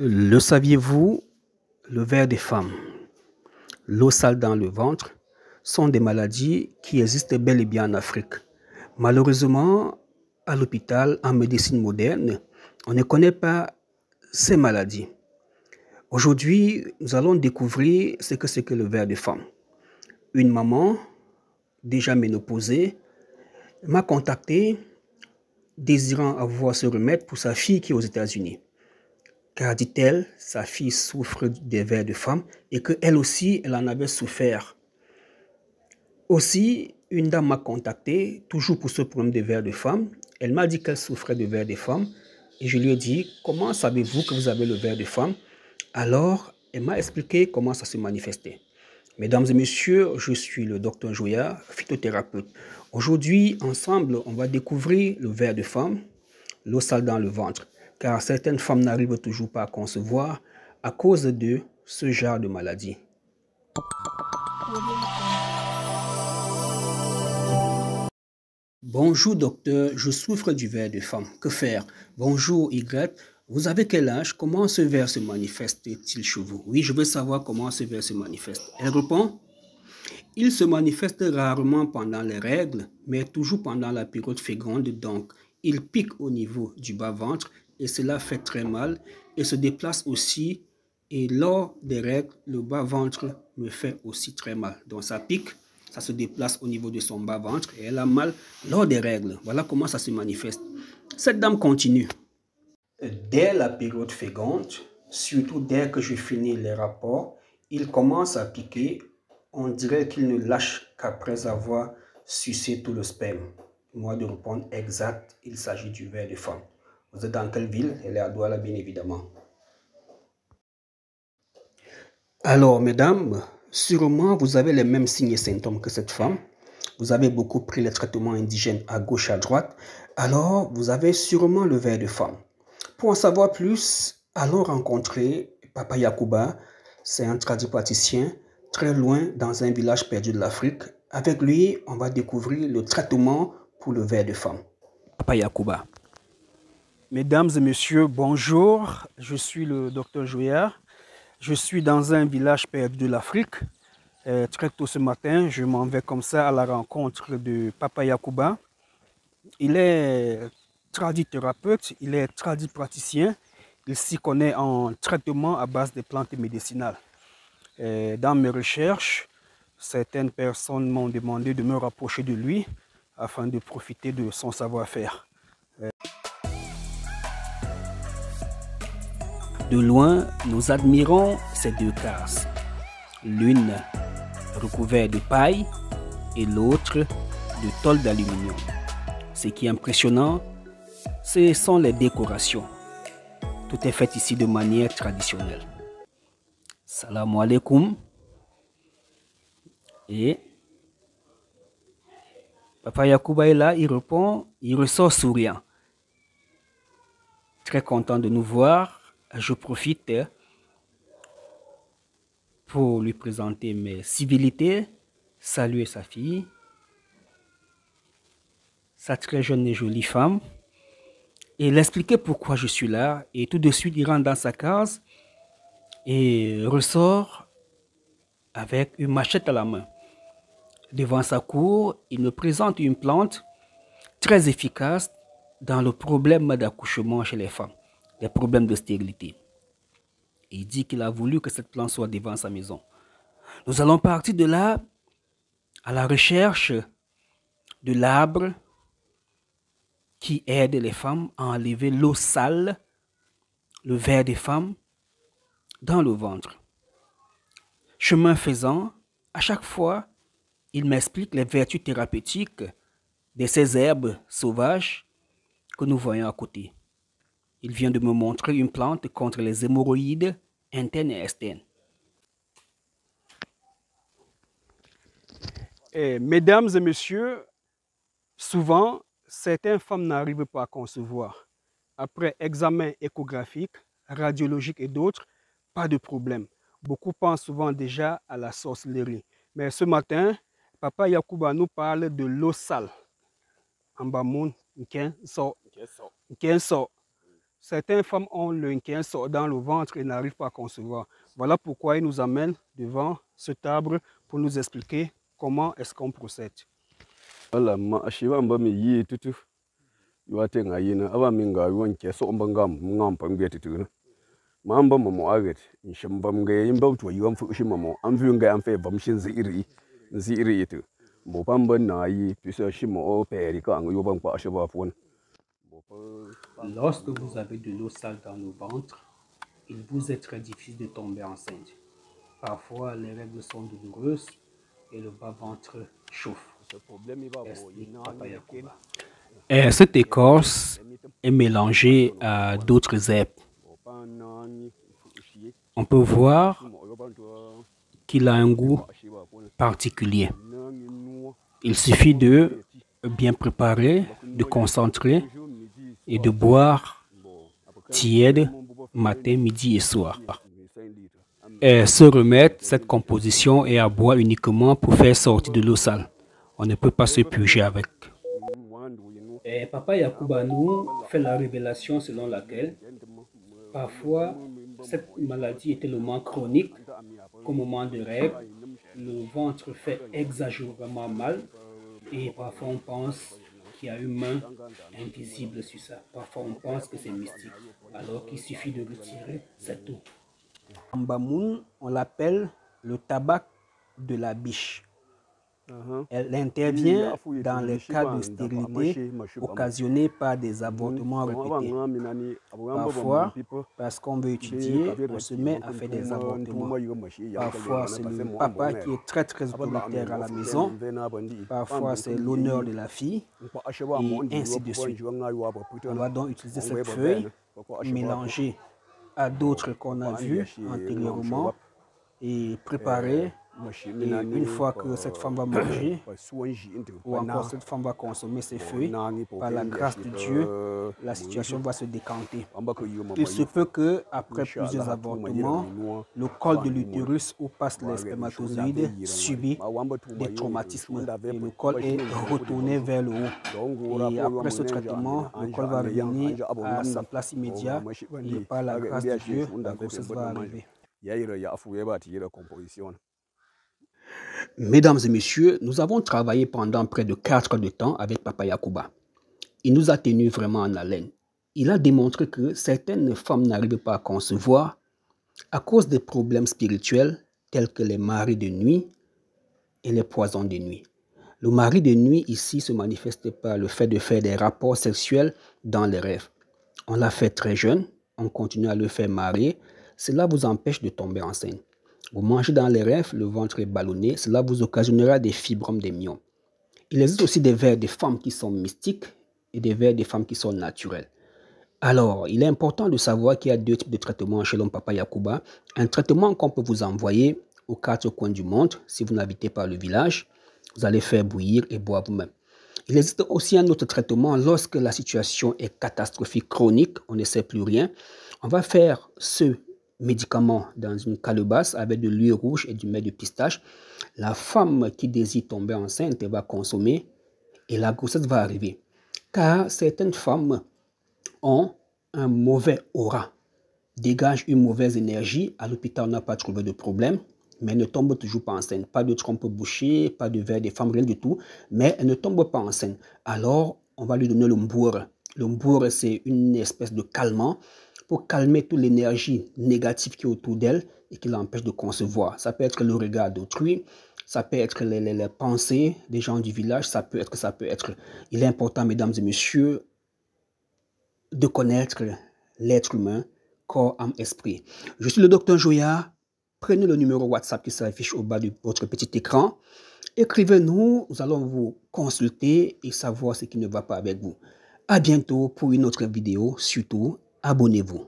Le saviez-vous, le ver des femmes, l'eau sale dans le ventre sont des maladies qui existent bel et bien en Afrique. Malheureusement, à l'hôpital, en médecine moderne, on ne connaît pas ces maladies. Aujourd'hui, nous allons découvrir ce que c'est que le ver des femmes. Une maman, déjà ménopausée, m'a contacté désirant avoir ce remède pour sa fille qui est aux États-Unis. Car, dit-elle, sa fille souffre des vers de femme et qu'elle aussi, elle en avait souffert. Aussi, une dame m'a contacté, toujours pour ce problème de vers de femme. Elle m'a dit qu'elle souffrait de vers de femme et je lui ai dit, comment savez-vous que vous avez le ver de femme? Alors, elle m'a expliqué comment ça se manifestait. Mesdames et messieurs, je suis le docteur Joya, phytothérapeute. Aujourd'hui, ensemble, on va découvrir le ver de femme, l'eau sale dans le ventre, car certaines femmes n'arrivent toujours pas à concevoir à cause de ce genre de maladie. Bonjour docteur, je souffre du ver de femme. Que faire? Bonjour Y, vous avez quel âge? Comment ce ver se manifeste-t-il chez vous? Oui, je veux savoir comment ce ver se manifeste. Elle répond, il se manifeste rarement pendant les règles, mais toujours pendant la période féconde, donc il pique au niveau du bas-ventre et cela fait très mal et se déplace aussi. Et lors des règles, le bas-ventre me fait aussi très mal. Donc ça pique, ça se déplace au niveau de son bas-ventre et elle a mal lors des règles. Voilà comment ça se manifeste. Cette dame continue. Dès la période féconde, surtout dès que je finis les rapports, il commence à piquer. On dirait qu'il ne lâche qu'après avoir sucé tout le sperme. Moi de répondre exact, il s'agit du ver de femme. Vous êtes dans quelle ville? Elle est à Douala, bien évidemment. Alors, mesdames, sûrement vous avez les mêmes signes et symptômes que cette femme. Vous avez beaucoup pris les traitements indigènes à gauche, à droite. Alors, vous avez sûrement le ver de femme. Pour en savoir plus, allons rencontrer Papa Yacouba. C'est un tradipraticien très loin dans un village perdu de l'Afrique. Avec lui, on va découvrir le traitement pour le ver de femme. Papa Yacouba. Mesdames et messieurs, bonjour. Je suis le docteur Joya. Je suis dans un village perdu de l'Afrique. Très tôt ce matin, je m'en vais comme ça à la rencontre de Papa Yacouba. Il est tradithérapeute, il est tradipraticien. Il s'y connaît en traitement à base de plantes médicinales. Dans mes recherches, certaines personnes m'ont demandé de me rapprocher de lui afin de profiter de son savoir-faire. De loin, nous admirons ces deux cases. L'une recouverte de paille et l'autre de tôle d'aluminium. Ce qui est impressionnant, ce sont les décorations. Tout est fait ici de manière traditionnelle. Salam alaikum. Et Papa Yacouba est là, il répond, il ressort souriant. Très content de nous voir. Je profite pour lui présenter mes civilités, saluer sa fille, sa très jeune et jolie femme, et l'expliquer pourquoi je suis là. Et tout de suite, il rentre dans sa case et ressort avec une machette à la main. Devant sa cour, il me présente une plante très efficace dans le problème d'accouchement chez les femmes, les problèmes de stérilité. Il dit qu'il a voulu que cette plante soit devant sa maison. Nous allons partir de là à la recherche de l'arbre qui aide les femmes à enlever l'eau sale, le ver des femmes, dans le ventre. Chemin faisant, à chaque fois, il m'explique les vertus thérapeutiques de ces herbes sauvages que nous voyons à côté. Il vient de me montrer une plante contre les hémorroïdes internes et externes. Mesdames et messieurs, souvent, certaines femmes n'arrivent pas à concevoir. Après examen échographique, radiologique et d'autres, pas de problème. Beaucoup pensent souvent déjà à la sorcellerie. Mais ce matin, Papa Yacouba nous parle de l'eau sale. En bas, Certaines femmes ont le sort dans le ventre et n'arrivent pas à concevoir. Voilà pourquoi ils nous amènent devant cet arbre pour nous expliquer comment est-ce qu'on procède. Voilà, ma shiva mbami yi tutu. Yuate ngayina aba minga yuanke so mbangam ngam pamge tutu. Mamba mamo aget nshambam nge yimba to yuam fu shimamo am vyunga am fe bam shin ziri itu. Bo pamba na yi pisa shimo o peri ka ang yobam pa shiva fon. Lorsque vous avez de l'eau sale dans le ventre, il vous est très difficile de tomber enceinte. Parfois, les règles sont douloureuses et le bas-ventre chauffe. Et cette écorce est mélangée à d'autres herbes. On peut voir qu'il a un goût particulier. Il suffit de bien préparer, de concentrer et de boire tiède matin, midi et soir. Et ce remède, cette composition est à boire uniquement pour faire sortir de l'eau sale. On ne peut pas se purger avec. Et Papa Yacouba nous fait la révélation selon laquelle parfois cette maladie est tellement chronique qu'au moment de règles, le ventre fait exagérément mal et parfois on pense qu'il y a une main invisible sur ça. Parfois on pense que c'est mystique, alors qu'il suffit de retirer cette eau. En Bamoun, on l'appelle le tabac de la biche. Elle intervient dans les cas de stérilité occasionnés par des avortements répétés. Parfois, parce qu'on veut étudier, on se met à faire des avortements. Parfois, c'est le papa qui est très autoritaire à la maison. Parfois, c'est l'honneur de la fille. Et ainsi de suite. On va donc utiliser cette feuille mélangée à d'autres qu'on a vus antérieurement et préparer. Et une fois que cette femme va manger, ou encore cette femme va consommer ces feuilles, par la grâce de Dieu, la situation va se décanter. Il se peut qu'après plusieurs avortements, le col de l'utérus où passent les spermatozoïdes subit des traumatismes et le col est retourné vers le haut. Et après ce traitement, le col va revenir à sa place immédiate et par la grâce de Dieu, la grossesse va arriver. Mesdames et messieurs, nous avons travaillé pendant près de 4 heures de temps avec Papa Yacouba. Il nous a tenus vraiment en haleine. Il a démontré que certaines femmes n'arrivent pas à concevoir à cause des problèmes spirituels tels que les maris de nuit et les poisons de nuit. Le mari de nuit ici se manifeste par le fait de faire des rapports sexuels dans les rêves. On l'a fait très jeune, on continue à le faire marier, cela vous empêche de tomber enceinte. Vous mangez dans les rêves, le ventre est ballonné, cela vous occasionnera des fibromes des myons. Il existe aussi des vers des femmes qui sont mystiques et des vers des femmes qui sont naturels. Alors, il est important de savoir qu'il y a 2 types de traitements chez l'homme Papa Yacouba. Un traitement qu'on peut vous envoyer aux 4 coins du monde si vous n'habitez pas le village. Vous allez faire bouillir et boire vous-même. Il existe aussi un autre traitement lorsque la situation est catastrophique, chronique, on ne sait plus rien. On va faire ce médicament dans une calebasse avec de l'huile rouge et du miel de pistache. La femme qui désire tomber enceinte va consommer et la grossesse va arriver. Car certaines femmes ont un mauvais aura, dégagent une mauvaise énergie. À l'hôpital, on n'a pas trouvé de problème, mais elles ne tombent toujours pas enceinte. Pas de trompe bouchée, pas de verre des femmes, rien du tout, mais elles ne tombent pas enceinte. Alors, on va lui donner le mbour. Le mbour, c'est une espèce de calmant pour calmer toute l'énergie négative qui est autour d'elle et qui l'empêche de concevoir. Ça peut être le regard d'autrui, ça peut être les pensées des gens du village, ça peut être. Il est important, mesdames et messieurs, de connaître l'être humain, corps, âme, esprit. Je suis le docteur Joya. Prenez le numéro WhatsApp qui s'affiche au bas de votre petit écran. Écrivez-nous, nous allons vous consulter et savoir ce qui ne va pas avec vous. À bientôt pour une autre vidéo. Surtout, abonnez-vous.